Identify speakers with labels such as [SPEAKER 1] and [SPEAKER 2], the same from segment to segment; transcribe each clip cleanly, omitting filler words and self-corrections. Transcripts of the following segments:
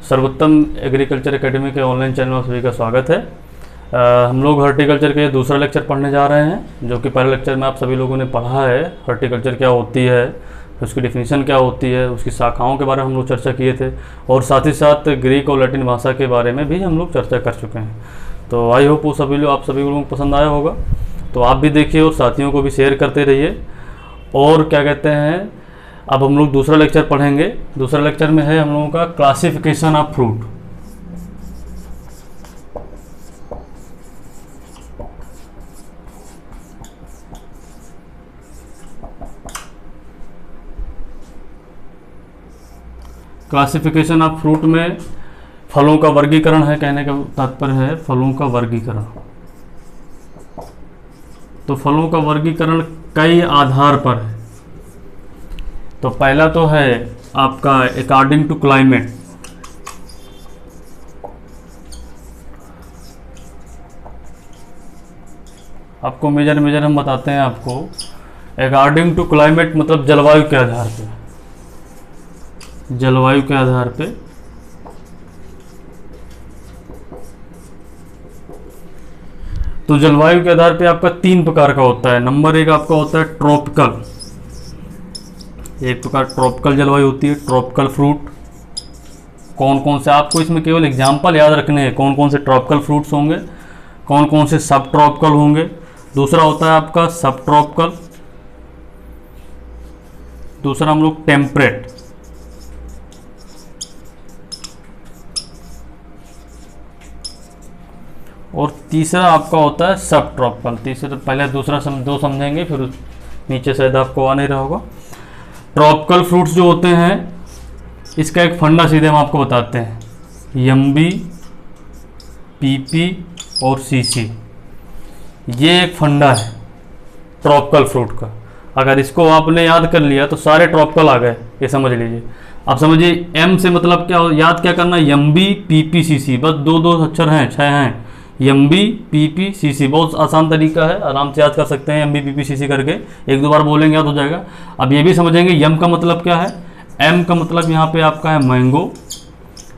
[SPEAKER 1] सर्वोत्तम agriculture academy के online channel में सभी का स्वागत है। हम लोग हॉर्टिकल्चर के दूसरा लेक्चर पढ़ने जा रहे हैं, जो कि पहले लेक्चर में आप सभी लोगों ने पढ़ा है। हॉर्टिकल्चर क्या होती है, उसकी डिफिनीशन क्या होती है, उसकी शाखाओं के बारे में हम लोग चर्चा किए थे, और साथ ही साथ ग्रीक और लैटिन भाषा के बारे में भी हम लोग चर्चा कर चुके हैं। तो आई होप वो आप सभी लोगों को पसंद आया होगा। तो आप भी देखिए और साथियों को भी शेयर करते रहिए। और क्या कहते हैं, अब हम लोग दूसरा लेक्चर पढ़ेंगे। दूसरा लेक्चर में है हम लोगों का classification of fruit. Classification of fruit में फलों का वर्गीकरण है, कहने का तात्पर्य है फलों का वर्गीकरण। तो फलों का वर्गीकरण कई आधार पर है। तो पहला तो है आपका अकॉर्डिंग टू क्लाइमेट। आपको मेजर हम बताते हैं आपको। अकॉर्डिंग टू क्लाइमेट मतलब जलवायु के आधार पे, जलवायु के आधार पे तो जलवायु के आधार पे आपका 3 प्रकार का होता है। नंबर 1 आपका होता है ट्रॉपिकल। एक प्रकार ट्रॉपिकल जलवायु होती है, ट्रॉपिकल फ्रूट। कौन कौन से, आपको इसमें केवल एग्जाम्पल याद रखने हैं, कौन कौन से ट्रॉपिकल फ्रूट्स होंगे, कौन कौन से सब ट्रॉपिकल होंगे। दूसरा होता है आपका सब ट्रॉपिकल। दूसरा हम लोग टेम्परेट। और तीसरा आपका होता है सब ट्रॉपिकल। तीसरा, पहले दूसरा दो समझेंगे, फिर नीचे शायद आपको आ नहीं रहा होगा। ट्रॉपिकल फ्रूट्स जो होते हैं, इसका एक फंडा सीधे हम आपको बताते हैं, यम्बी, पीपी और सीसी। ये एक फंडा है ट्रॉपिकल फ्रूट का। अगर इसको आपने याद कर लिया तो सारे ट्रॉपिकल आ गए, ये समझ लीजिए। आप समझिए एम से मतलब क्या, याद क्या करना, यम्बी, पीपी, सीसी, बस दो अक्षर हैं, 6 हैं। यम्बी, पीपी, सीसी, बहुत आसान तरीका है, आराम से याद कर सकते हैं। यम्बी, पीपी, सीसी करके 1-2 बार बोलेंगे याद हो जाएगा। अब ये भी समझेंगे यम का मतलब क्या है। एम का मतलब यहाँ पे आपका है मैंगो,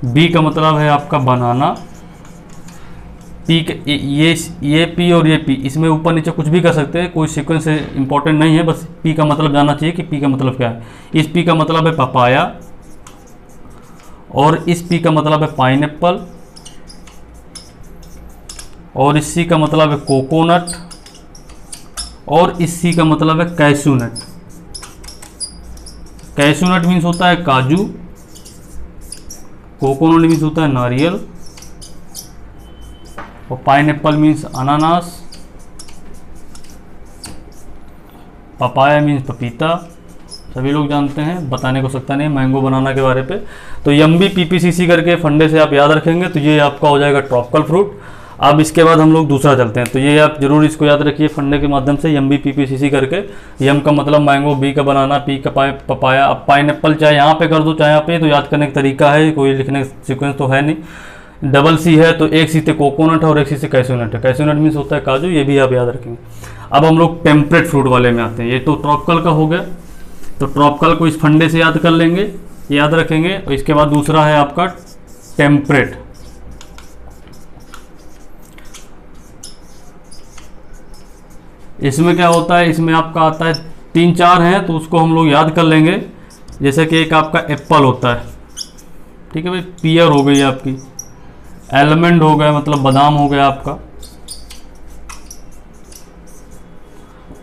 [SPEAKER 1] बी का मतलब है आपका बनाना, पी ये पी और ये पी, इसमें ऊपर नीचे कुछ भी कर सकते हैं, कोई सीक्वेंस से इंपॉर्टेंट नहीं है, बस पी का मतलब जानना चाहिए कि पी का मतलब क्या है। इस पी का मतलब है पपाया, और इस पी का मतलब है पाइनएप्पल, और इस सी का मतलब है कोकोनट, और इस सी का मतलब है कैशू नट। कैशू नट मीन्स होता है काजू, कोकोनट मीन्स होता है नारियल, और पाइनएप्पल मीन्स अनानास, पपाया मीन्स पपीता। सभी लोग जानते हैं, बताने को सकता नहीं मैंगो बनाना के बारे पे। तो यम्बी, पीपीसीसी करके फंडे से आप याद रखेंगे तो ये आपका हो जाएगा ट्रॉपिकल फ्रूट। अब इसके बाद हम लोग दूसरा चलते हैं, तो ये आप जरूर इसको याद रखिए फंडे के माध्यम से, यम्बी, पीपीसीसी करके। यम का मतलब मैंगो, बी का बनाना, पी का पपाया। अब पाइनएप्पल चाहे यहाँ पे कर दो चाहे यहाँ पे, तो याद करने का तरीका है, कोई लिखने सीक्वेंस तो है नहीं। डबल सी है तो एक सी से कोकोनट है और एक सी से कैशूनट है। कैशूनट मीन्स होता है काजू, ये भी आप याद रखेंगे। अब हम लोग टेम्परेट फ्रूट वाले में आते हैं। ये तो ट्रॉपिकल का हो गया, तो ट्रॉपिकल को इस फंडे से याद कर लेंगे, याद रखेंगे। और इसके बाद दूसरा है आपका टेम्परेट। इसमें क्या होता है, इसमें आपका आता है 3-4 हैं, तो उसको हम लोग याद कर लेंगे। जैसे कि एक आपका एप्पल होता है, ठीक है भाई, पियर हो गई आपकी, एलमंड हो गया मतलब बादाम हो गया आपका,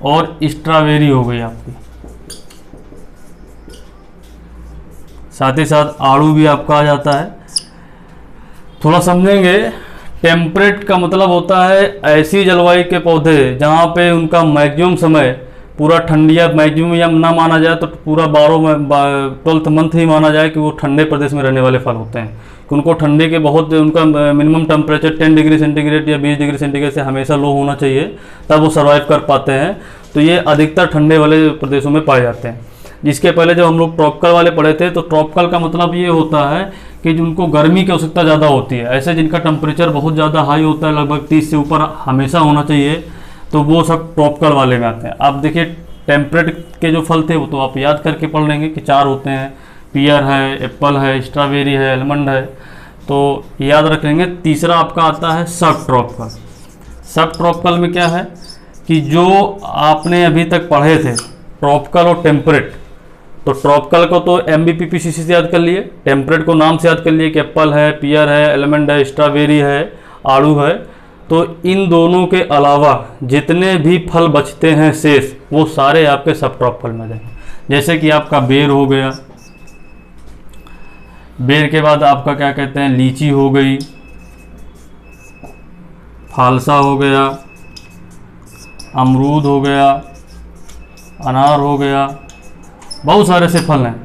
[SPEAKER 1] और स्ट्रॉबेरी हो गई आपकी। साथ ही साथ आड़ू भी आपका आ जाता है। थोड़ा समझेंगे। टेम्परेट का मतलब होता है ऐसी जलवायु के पौधे जहाँ पे उनका मैक्सिमम समय पूरा ठंडी, या मैक्सिमम या ना माना जाए तो पूरा 12th मंथ ही माना जाए कि वो ठंडे प्रदेश में रहने वाले फल होते हैं। कि उनको ठंडे के बहुत, उनका मिनिमम टेम्परेचर 10 डिग्री सेंटीग्रेड या 20 डिग्री सेंटीग्रेड से हमेशा लो होना चाहिए, तब वो सर्वाइव कर पाते हैं। तो ये अधिकतर ठंडे वाले प्रदेशों में पाए जाते हैं। जिसके पहले जब हम लोग ट्रॉपिकल वाले पढ़े थे, तो ट्रॉपिकल का मतलब ये होता है कि जिनको गर्मी की आवश्यकता ज़्यादा होती है, ऐसे जिनका टेम्परेचर बहुत ज़्यादा हाई होता है, लगभग 30 से ऊपर हमेशा होना चाहिए, तो वो सब ट्रॉपिकल वाले में आते हैं। आप देखिए टेम्परेट के जो फल थे वो तो आप याद करके पढ़ लेंगे कि 4 होते हैं, पियर है, एप्पल है, स्ट्रॉबेरी है, आलमंड है। तो याद रख लेंगे। तीसरा आपका आता है सब ट्रॉपिकल। सब ट्रॉपिकल में क्या है कि जो आपने अभी तक पढ़े थे ट्रॉपिकल और टेम्परेट, तो ट्रॉपिकल को तो MBPPCC से याद कर लिए, टेम्परेट को नाम से याद कर लिए कि एप्पल है, पियर है, आलमंड है, स्ट्रॉबेरी है, आड़ू है। तो इन दोनों के अलावा जितने भी फल बचते हैं शेष, वो सारे आपके सब ट्रॉपिकल में जाएंगे। जैसे कि आपका बेर हो गया, बेर के बाद आपका क्या कहते हैं, लीची हो गई, फालसा हो गया, अमरूद हो गया, अनार हो गया, बहुत सारे से फल हैं।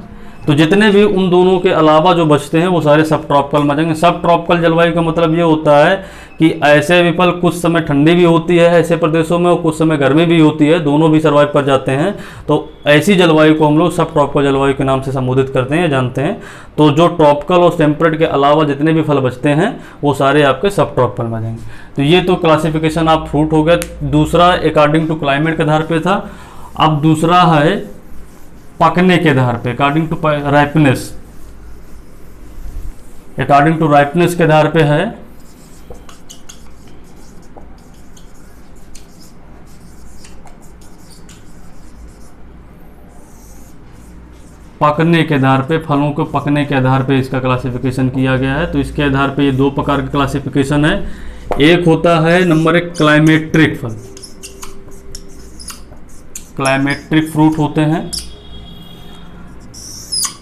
[SPEAKER 1] तो जितने भी उन दोनों के अलावा जो बचते हैं वो सारे सब ट्रॉपिकल में जाएंगे। सब ट्रॉपिकल जलवायु का मतलब ये होता है कि ऐसे भी फल कुछ समय ठंडी भी होती है ऐसे प्रदेशों में और कुछ समय गर्मी भी होती है, दोनों भी सर्वाइव कर जाते हैं। तो ऐसी जलवायु को हम लोग सब ट्रॉपिकल जलवायु के नाम से संबोधित करते हैं या जानते हैं। तो जो ट्रॉपिकल और टेम्परेट के अलावा जितने भी फल बचते हैं वो सारे आपके सब ट्रॉपिकल में जाएंगे। तो ये तो क्लासिफिकेशन आप फ्रूट हो गया। दूसरा अकॉर्डिंग टू क्लाइमेट के आधार पर था। अब दूसरा है पकने के आधार पे, अकॉर्डिंग टू राइपनेस। अकॉर्डिंग टू राइपनेस के आधार पे है पकने के आधार पे, फलों को पकने के आधार पे इसका क्लासिफिकेशन किया गया है। तो इसके आधार पे ये दो प्रकार का क्लासिफिकेशन है। एक होता है नंबर 1 क्लाइमेट्रिक फल, क्लाइमेट्रिक फ्रूट होते हैं।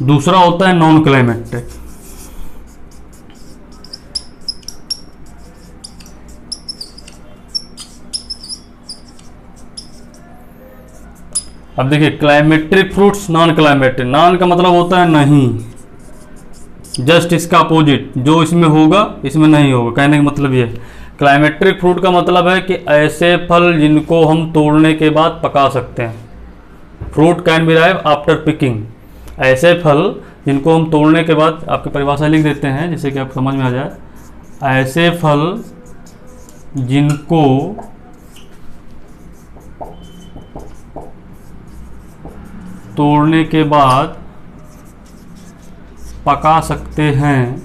[SPEAKER 1] दूसरा होता है नॉन क्लाइमेट्रिक। अब देखिए climacteric fruits, non climacteric. Non का मतलब होता है नहीं, जस्ट इसका अपोजिट, जो इसमें होगा इसमें नहीं होगा, कहने का मतलब ये। क्लाइमेट्रिक फ्रूट का मतलब है कि ऐसे फल जिनको हम तोड़ने के बाद पका सकते हैं। Fruit can be ripe after picking. ऐसे फल जिनको हम तोड़ने के बाद, आपकी परिभाषा लिख देते हैं जिससे कि आप समझ में आ जाए। ऐसे फल जिनको तोड़ने के बाद पका सकते हैं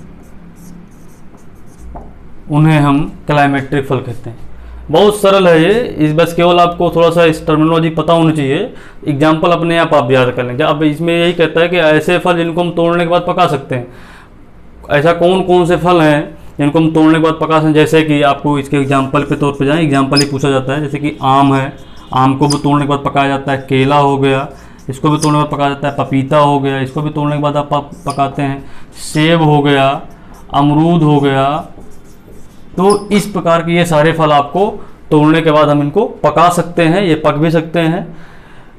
[SPEAKER 1] उन्हें हम क्लाइमेट्रिक फल कहते हैं। बहुत सरल है ये, इस बस केवल आपको थोड़ा सा इस टर्मिनोलॉजी पता होनी चाहिए। एग्जाम्पल अपने आप याद कर लेंगे। अब इसमें यही कहता है कि ऐसे फल जिनको हम तोड़ने के बाद पका सकते हैं। ऐसा कौन कौन से फल हैं जिनको हम तोड़ने के बाद पका सकते हैं? जैसे कि आपको इसके एग्जाम्पल के तौर पे जाएं, एग्जाम्पल ही पूछा जाता है। जैसे कि आम है, आम को भी तोड़ने के बाद पकाया जाता है। केला हो गया, इसको भी तोड़ने के बाद पकाया जाता है। पपीता हो गया, इसको भी तोड़ने के बाद आप पकाते हैं। सेब हो गया, अमरूद हो गया। तो इस प्रकार के ये सारे फल आपको तोड़ने के बाद हम इनको पका सकते हैं, ये पक भी सकते हैं।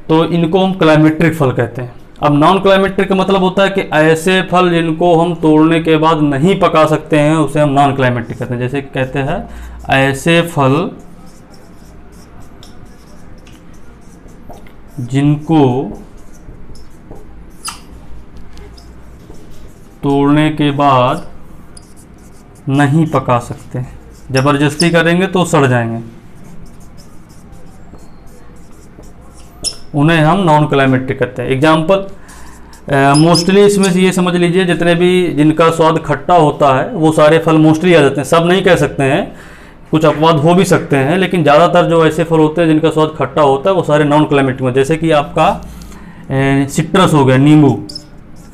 [SPEAKER 1] तो इनको हम क्लाइमेट्रिक फल कहते हैं। अब नॉन क्लाइमेट्रिक का मतलब होता है कि ऐसे फल जिनको हम तोड़ने के बाद नहीं पका सकते हैं उसे हम नॉन क्लाइमेट्रिक कहते हैं। जैसे कहते हैं ऐसे फल जिनको तोड़ने के बाद नहीं पका सकते, जबरदस्ती करेंगे तो सड़ जाएंगे, उन्हें हम नॉन क्लाइमेट्रिक कहते हैं। एग्जाम्पल मोस्टली इसमें से ये समझ लीजिए जितने भी जिनका स्वाद खट्टा होता है वो सारे फल मोस्टली आ जाते हैं। सब नहीं कह सकते हैं, कुछ अपवाद हो भी सकते हैं, लेकिन ज़्यादातर जो ऐसे फल होते हैं जिनका स्वाद खट्टा होता है वो सारे नॉन क्लाइमेट्रिक में। जैसे कि आपका सिट्रस हो गया, नींबू,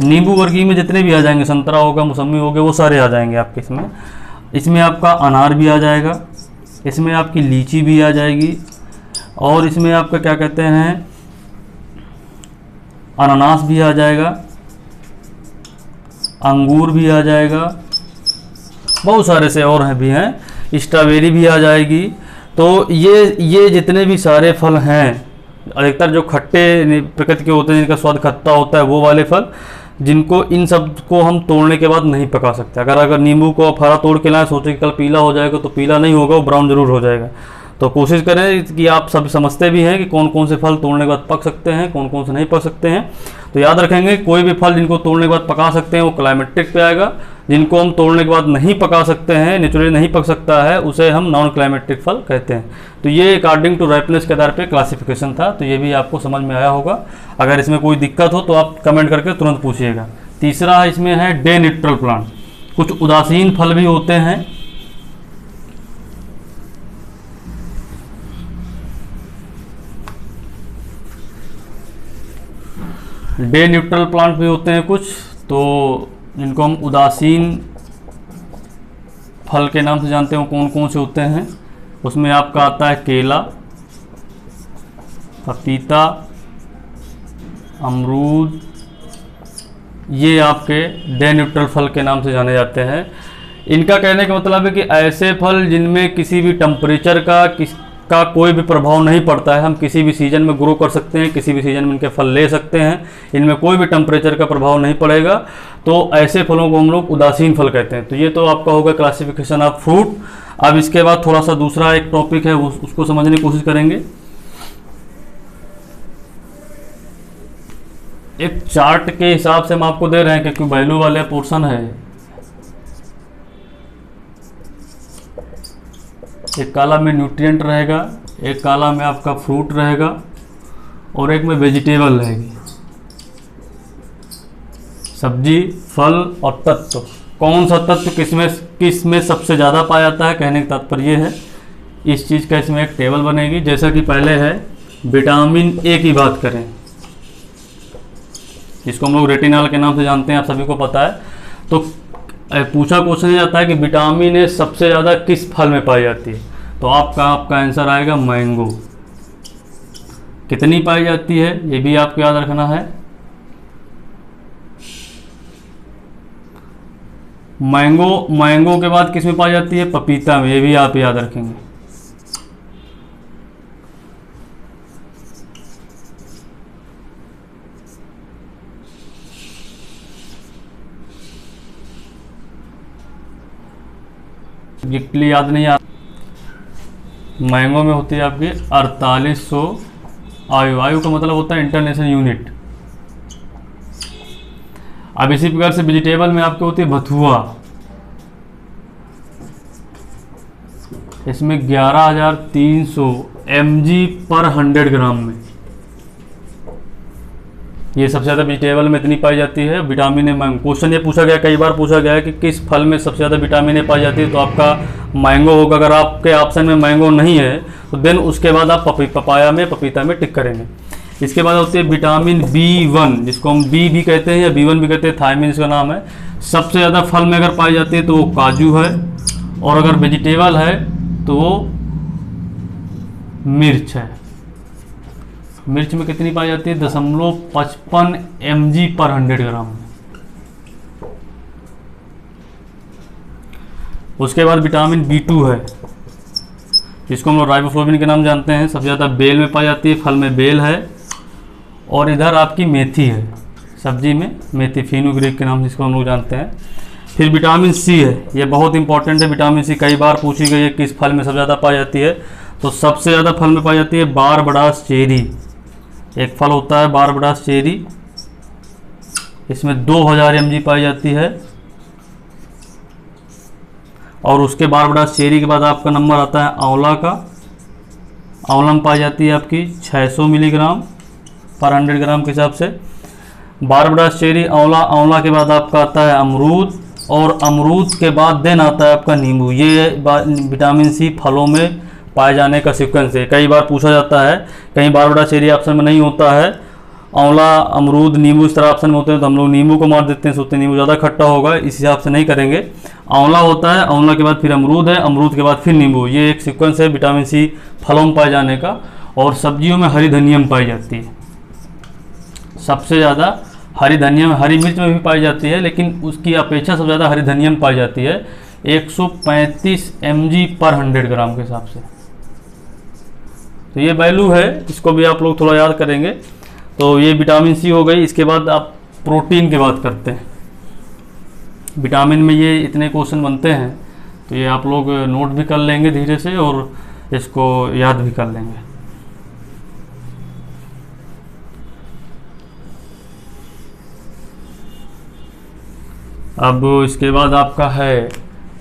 [SPEAKER 1] नींबू वर्गीय में जितने भी आ जाएंगे, संतरा होगा, मौसमी हो गया, वो सारे आ जाएंगे आपके इसमें। इसमें आपका अनार भी आ जाएगा, इसमें आपकी लीची भी आ जाएगी, और इसमें आपका क्या कहते हैं अनानास भी आ जाएगा, अंगूर भी आ जाएगा, बहुत सारे से और हैं भी हैं, स्ट्रॉबेरी भी आ जाएगी। तो ये जितने भी सारे फल हैं, अधिकतर जो खट्टे प्रकृति के होते हैं जिनका स्वाद खट्टा होता है वो वाले फल, जिनको इन सब को हम तोड़ने के बाद नहीं पका सकते। अगर नींबू को आप हरा तोड़ के लाएं, सोचे कि कल पीला हो जाएगा, तो पीला नहीं होगा, वो ब्राउन जरूर हो जाएगा। तो कोशिश करें कि आप सब समझते भी हैं कि कौन कौन से फल तोड़ने के बाद पक सकते हैं, कौन कौन से नहीं पक सकते हैं। तो याद रखेंगे कोई भी फल जिनको तोड़ने के बाद पका सकते हैं वो क्लाइमेट्रिक पे आएगा। जिनको हम तोड़ने के बाद नहीं पका सकते हैं, नेचुरली नहीं पक सकता है, उसे हम नॉन क्लाइमेट्रिक फल कहते हैं। तो ये अकॉर्डिंग टू राइपनेस के आधार पे क्लासिफिकेशन था। तो ये भी आपको समझ में आया होगा। अगर इसमें कोई दिक्कत हो तो आप कमेंट करके तुरंत पूछिएगा। तीसरा इसमें है डे न्यूट्रल प्लांट। कुछ उदासीन फल भी होते हैं। डे न्यूट्रल प्लांट भी होते हैं कुछ, तो जिनको हम उदासीन फल के नाम से जानते हो कौन कौन से होते हैं। उसमें आपका आता है केला, पपीता, अमरूद, ये आपके डे न्यूट्रल फल के नाम से जाने जाते हैं। इनका कहने का मतलब है कि ऐसे फल जिनमें किसी भी टेम्परेचर का कोई भी प्रभाव नहीं पड़ता है, हम किसी भी सीजन में ग्रो कर सकते हैं, किसी भी सीजन में इनके फल ले सकते हैं, इनमें कोई भी टेम्परेचर का प्रभाव नहीं पड़ेगा, तो ऐसे फलों को हम लोग उदासीन फल कहते हैं। तो ये तो आपका होगा क्लासिफिकेशन ऑफ फ्रूट। अब इसके बाद थोड़ा सा दूसरा एक टॉपिक है, उसको समझने की कोशिश करेंगे। एक चार्ट के हिसाब से हम आपको दे रहे हैं क्योंकि वैल्यू वाले पोर्शन है। एक काला में न्यूट्रिएंट रहेगा, एक काला में आपका फ्रूट रहेगा और एक में वेजिटेबल रहेगी, सब्जी, फल और तत्व। कौन सा तत्व किस में सबसे ज़्यादा पाया जाता है, कहने का तात्पर्य है इस चीज़ का इसमें एक टेबल बनेगी। जैसा कि पहले है विटामिन ए की बात करें, जिसको हम लोग रेटिनॉल के नाम से जानते हैं, आप सभी को पता है। तो पूछा क्वेश्चन जाता है कि विटामिन ए सबसे ज़्यादा किस फल में पाई जाती है, तो आपका आंसर आएगा मैंगो। कितनी पाई जाती है ये भी आपको याद रखना है। मैंगो के बाद किस में पाई जाती है, पपीता में, ये भी आप याद रखेंगे। एग्जैक्टली याद नहीं आ, मैंगो में होती है आपकी 4800 आयु। आयु का मतलब होता है इंटरनेशनल यूनिट। अब इसी प्रकार से वेजिटेबल में आपके होती है भथुआ, इसमें 11300 mg पर 100 ग्राम में, ये सबसे ज़्यादा वेजिटेबल में इतनी पाई जाती है। विटामिन ए मैंगो, क्वेश्चन ये पूछा गया, कई बार पूछा गया है कि किस फल में सबसे ज़्यादा विटामिन ए पाई जाती है, तो आपका मैंगो होगा। अगर आपके ऑप्शन में मैंगो नहीं है तो देन उसके बाद आप पपीता में टिक करेंगे। इसके बाद होती है विटामिन B1, जिसको हम बी भी कहते हैं या B1 भी कहते हैं, थायमिन इसका नाम है। सबसे ज़्यादा फल में अगर पाई जाती है तो वो काजू है, और अगर वेजिटेबल है तो वो मिर्च है। मिर्च में कितनी पाई जाती है, 0.55 mg पर 100 ग्राम। उसके बाद विटामिन B2 है, जिसको हम लोग राइबोफ्लाविन के नाम जानते हैं। सबसे ज़्यादा बेल में पाई जाती है, फल में बेल है। और इधर आपकी मेथी है, सब्जी में मेथी, फेनुग्रीक के नाम जिसको हम लोग जानते हैं। फिर विटामिन सी है, ये बहुत इंपॉर्टेंट है। विटामिन सी कई बार पूछी गई है किस फल में सबसे ज़्यादा पाई जाती है, तो सबसे ज़्यादा फल में पाई जाती है बारबडास चेरी। एक फल होता है बारबडास चेरी, इसमें 2000 mg पाई जाती है। और उसके बारबडास चेरी के बाद आपका नंबर आता है आंवला का। आंवला में पाई जाती है आपकी 600 मिलीग्राम पर 100 ग्राम के हिसाब से। बारबडास चेरी, आंवला के बाद आपका आता है अमरूद, और अमरूद के बाद देन आता है आपका नींबू। ये विटामिन सी फलों में पाए जाने का सीक्वेंस है। कई बार पूछा जाता है, कहीं बारबडास चेरी ऑप्शन में नहीं होता है, आंवला, अमरूद, नींबू इस तरह ऑप्शन में होते हैं, तो हम लोग नींबू को मार देते हैं, सोचते हैं नींबू ज़्यादा खट्टा होगा, इस हिसाब से नहीं करेंगे। आंवला होता है, आंवला के बाद फिर अमरूद है, अमरूद के बाद फिर नींबू। ये एक सीक्वेंस है विटामिन सी फलों में पाए जाने का। और सब्जियों में हरी धनिया में पाई जाती है सबसे ज़्यादा। हरी धनिया में, हरी मिर्च में भी पाई जाती है, लेकिन उसकी अपेक्षा सबसे ज़्यादा हरी धनिया में पाई जाती है, 135 mg पर 100 ग्राम के हिसाब से। तो ये वैल्यू है, इसको भी आप लोग थोड़ा याद करेंगे। तो ये विटामिन सी हो गई। इसके बाद आप प्रोटीन की बात करते हैं। विटामिन में ये इतने क्वेश्चन बनते हैं, तो ये आप लोग नोट भी कर लेंगे धीरे से और इसको याद भी कर लेंगे। अब इसके बाद आपका है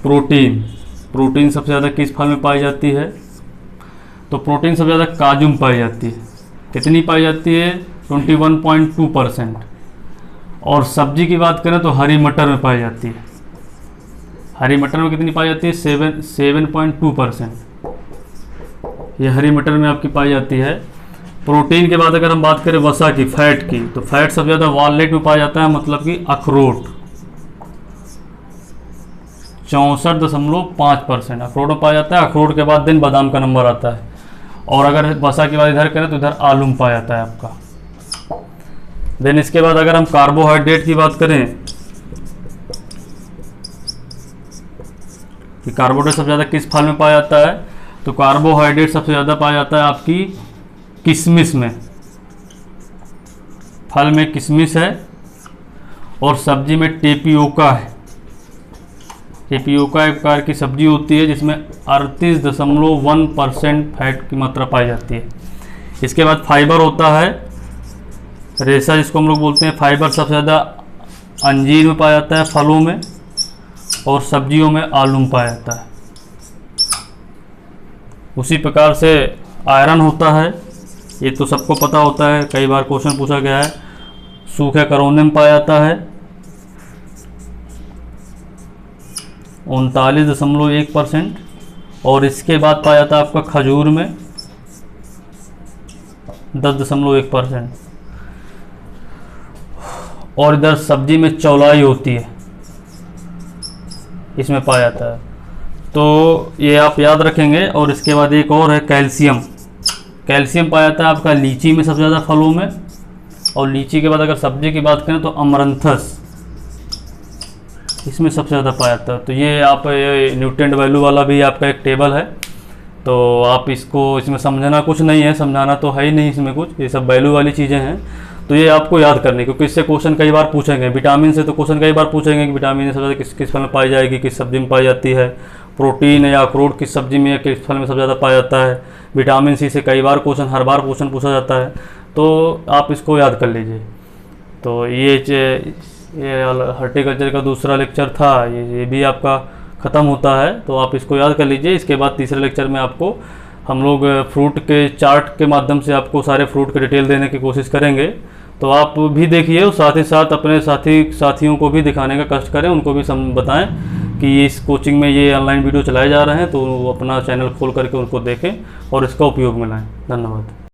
[SPEAKER 1] प्रोटीन। प्रोटीन सबसे ज़्यादा किस फल में पाई जाती है, तो प्रोटीन सबसे ज़्यादा काजू में पाई जाती है। कितनी पाई जाती है, 21.2%। और सब्जी की बात करें तो हरी मटर में पाई जाती है। हरी मटर में कितनी पाई जाती है? 7.2%। ये हरी मटर में आपकी पाई जाती है। प्रोटीन के बाद अगर हम बात करें वसा की, फैट की, तो फैट सबसे ज़्यादा वॉलनट में पाया जाता है, मतलब कि अखरोट 64.5% अखरोट में पाया जाता है। अखरोट के बाद दिन बादाम का नंबर आता है। और अगर वसा की बात इधर करें तो इधर आलू में पाया जाता है आपका। देन इसके बाद अगर हम कार्बोहाइड्रेट की बात करें कि कार्बोहाइड्रेट सबसे ज़्यादा किस फल में पाया जाता है, तो कार्बोहाइड्रेट सबसे ज़्यादा पाया जाता है आपकी किशमिश में। फल में किशमिश है और सब्जी में टेपियोका है। टेपियोका एक प्रकार की सब्जी होती है जिसमें 38.1% फैट की मात्रा पाई जाती है। इसके बाद फाइबर होता है, रेशा जिसको हम लोग बोलते हैं। फाइबर सबसे ज़्यादा अंजीर में पाया जाता है, फलों में, और सब्जियों में आलू में पाया जाता है। उसी प्रकार से आयरन होता है, ये तो सबको पता होता है, कई बार क्वेश्चन पूछा गया है। सूखे करौंदे में पाया जाता है 39.1%। और इसके बाद पाया जाता है आपका खजूर में 10.1%। और इधर सब्जी में चौलाई होती है, इसमें पाया जाता है। तो ये आप याद रखेंगे। और इसके बाद एक और है कैल्शियम। कैल्शियम पाया जाता है आपका लीची में सबसे ज़्यादा, फलों में। और लीची के बाद अगर सब्जी की बात करें तो अमरंथस, इसमें सबसे ज़्यादा पाया जाता है। तो ये आप ये न्यूट्रिएंट वैल्यू वाला भी आपका एक टेबल है, तो आप इसको, इसमें समझना कुछ नहीं है, समझाना तो है ही नहीं इसमें कुछ, ये सब वैल्यू वाली चीज़ें हैं। तो ये आपको याद करनी, क्योंकि इससे क्वेश्चन कई बार पूछेंगे। विटामिन से तो क्वेश्चन कई बार पूछेंगे कि विटामिन सबसे ज़्यादा किस किस फल में पाई जाएगी, किस सब्जी में पाई जाती है। प्रोटीन या अखरोट किस सब्जी में या किस फल में सबसे ज़्यादा पाया जाता है। विटामिन सी से कई बार क्वेश्चन, हर बार क्वेश्चन पूछा जाता है, तो आप इसको याद कर लीजिए। तो ये हॉर्टिकल्चर का दूसरा लेक्चर था, ये भी आपका ख़त्म होता है, तो आप इसको याद कर लीजिए। इसके बाद तीसरे लेक्चर में आपको हम लोग फ्रूट के चार्ट के माध्यम से आपको सारे फ्रूट के डिटेल देने की कोशिश करेंगे। तो आप भी देखिए और साथ ही साथ अपने साथियों को भी दिखाने का कष्ट करें, उनको भी बताएं कि इस कोचिंग में ये ऑनलाइन वीडियो चलाए जा रहे हैं, तो अपना चैनल खोल करके उनको देखें और इसका उपयोग में लाएं। धन्यवाद।